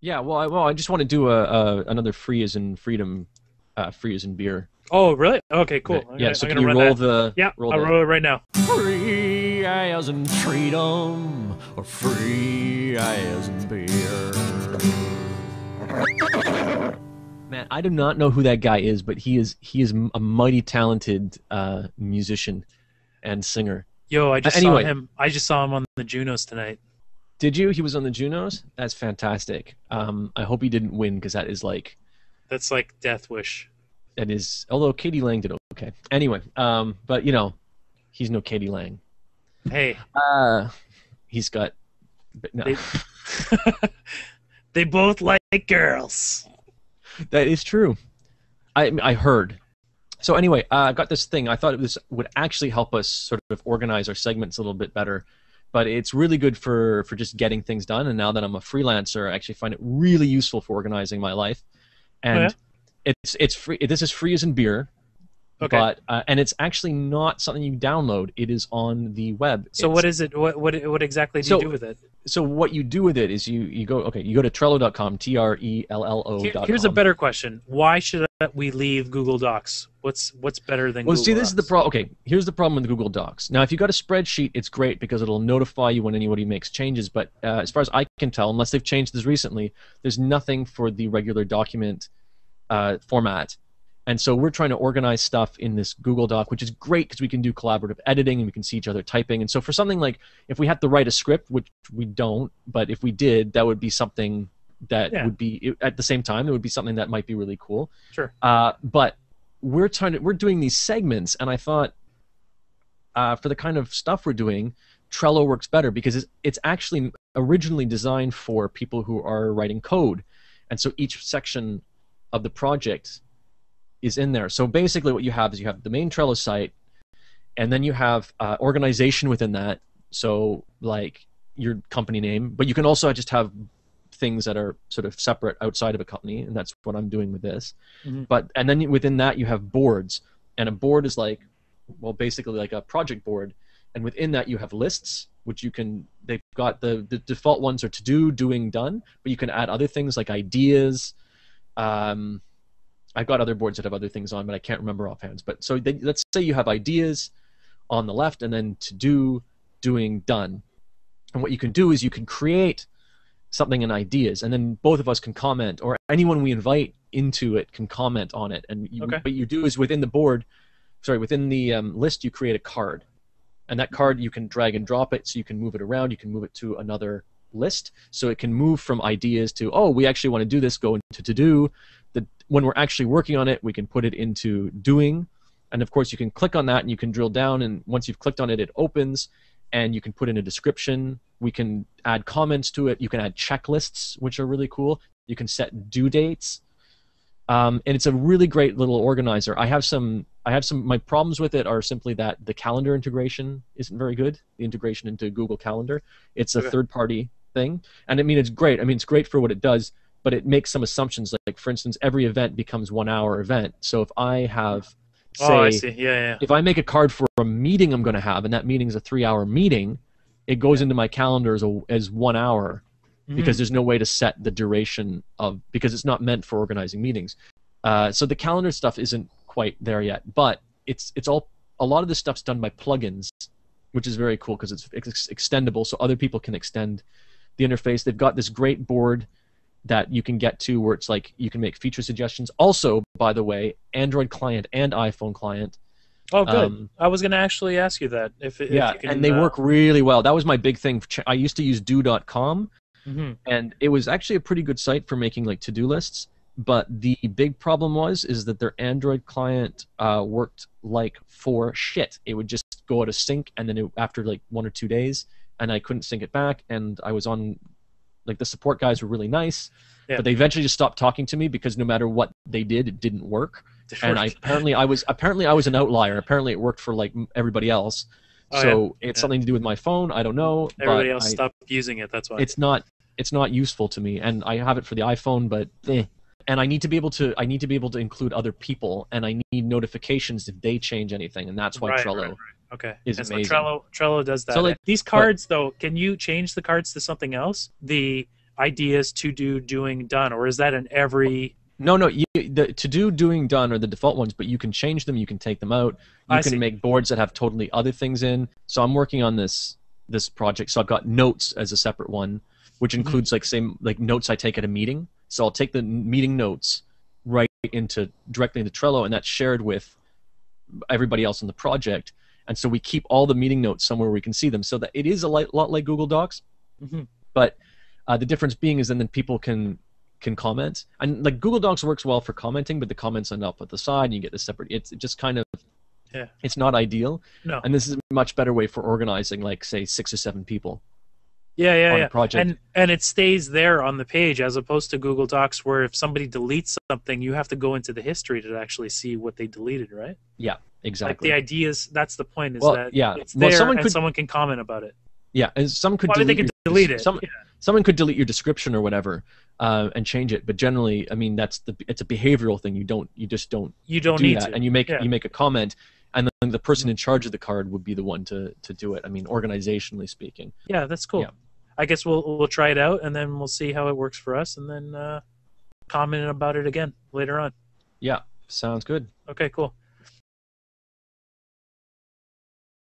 Yeah, well, I just want to do another free as in freedom, free as in beer. Oh, really? Okay, cool. Okay. Yeah. So I'm can gonna you run roll that. the Yeah, roll I'll the roll it right now. free as in freedom or free as in beer? Man, I do not know who that guy is, but he is a mighty talented musician and singer. Yo, I just saw Anyway, him. I just saw him on the Junos tonight. did you? He was on the Junos. That's fantastic. I hope he didn't win because that is like That's like Death Wish. that is. Although Katie Lang did okay. Anyway, but he's no Katie Lang. Hey, Uh, he's got. But no, they they both like girls. that is true. I heard. So anyway, I got this thing. I thought this would actually help us sort of organize our segments a little bit better. But it's really good for just getting things done. And now that I'm a freelancer, I actually find it really useful for organizing my life. Oh yeah. And it's free. This is free as in beer. Okay. But and it's actually not something you download. It is on the web. So what is it? What exactly do you do with it? So what you do with it is you go to Trello.com, Trello.com. Here's a better question. Why should we leave Google Docs? What's better than Well, Google see, Docs? this is the problem. Okay, here's the problem with Google Docs. Now, if you got a spreadsheet, it's great because it'll notify you when anybody makes changes. But as far as I can tell, unless they've changed this recently, there's nothing for the regular document format. And so we're trying to organize stuff in this Google Doc, which is great because we can do collaborative editing and we can see each other typing. And so for something like if we had to write a script, which we don't, but if we did, that would be something that would be at the same time. It would be something that might be really cool. Sure. But we're doing these segments, and I thought for the kind of stuff we're doing, Trello works better because it's actually originally designed for people who are writing code, and so each section of the project is in there. So basically what you have is you have the main Trello site, and then you have organization within that, so like your company name, but you can also just have things that are sort of separate outside of a company, and that's what I'm doing with this. Mm-hmm. And then within that you have boards, and a board is like, well, basically like a project board, and within that you have lists, which they've got the default ones are to do, doing, done, but you can add other things like ideas. I've got other boards that have other things on, but I can't remember offhand. But so let's say you have ideas on the left, and then to do, doing, done. And what you can do is you can create something in ideas, and then both of us can comment, or anyone we invite into it can comment on it. And what you do is within the list, you create a card, and that card you can drag and drop it, so you can move it around. You can move it to another list, so it can move from ideas to, oh, we actually want to do this, go into to do. When we're actually working on it, we can put it into doing, and of course you can click on that and you can drill down, and once you've clicked on it, it opens, and you can put in a description. We can add comments to it. You can add checklists, which are really cool. You can set due dates, and it's a really great little organizer. My problems with it are simply that the calendar integration isn't very good. The integration into Google Calendar, it's a third-party thing, and I mean it's great. I mean it's great for what it does, but it makes some assumptions. Like for instance, every event becomes 1 hour event. So if I have, say, I see. Yeah. If I make a card for a meeting I'm going to have, and that meeting's a 3-hour meeting, it goes into my calendar as 1 hour, because there's no way to set the duration because it's not meant for organizing meetings. So the calendar stuff isn't quite there yet, but a lot of this stuff's done by plugins, which is very cool because it's extendable, so other people can extend the interface. They've got this great board that you can get to where it's like you can make feature suggestions. Also, by the way, Android client and iPhone client. Oh, good. I was going to actually ask you that. If you can, and they work really well. That was my big thing. I used to use do.com, and it was actually a pretty good site for making like to-do lists. But the big problem is that their Android client worked like for shit. It would just go out of sync, and then after like 1 or 2 days, and I couldn't sync it back, and I was on. Like the support guys were really nice, but they eventually just stopped talking to me because no matter what they did, it didn't work. And apparently I was an outlier. Apparently it worked for like everybody else. It's something to do with my phone. I don't know. Everybody else stopped using it. That's why. It's not useful to me, and I have it for the iPhone, but and I need to be able to include other people, and I need notifications if they change anything, and that's why Trello. Okay. Is amazing. So Trello does that. So, like, these cards, though, can you change the cards to something else? The ideas, to do, doing, done, or is that in every? No, no, the to do, doing, done are the default ones, but you can change them. You can take them out. You I can see. make boards that have totally other things in. So I'm working on this project. So I've got notes as a separate one, which Mhm. includes like notes I take at a meeting. So I'll take the meeting notes right directly into Trello, and that's shared with everybody else on the project. And so we keep all the meeting notes somewhere we can see them, so that it is a lot like Google Docs. Mhm. But the difference being is then people can comment, and like Google Docs works well for commenting, but the comments end up at the side, and you get this separate. It's just kind of, Yeah. it's not ideal. No. And this is a much better way for organizing, like say 6 or 7 people Yeah, yeah, on a yeah. project. And it stays there on the page as opposed to Google Docs, where if somebody deletes something, you have to go into the history to actually see what they deleted, right? Yeah, Like the exactly. ideas, that's the point, is Well, that yeah. it's Well, there and someone can comment about it. yeah, and some could Well, I mean, they delete can delete it. some Yeah. someone could delete your description or whatever, and change it. But generally, I mean, it's a behavioral thing. You just don't You don't do need that, to. and Yeah. you make a comment, and then the person in charge of the card would be the one to do it. I mean, organizationally speaking. Yeah, that's cool. Yeah. I guess we'll try it out, and then we'll see how it works for us, and then comment about it again later on. Yeah, sounds good. Okay, cool.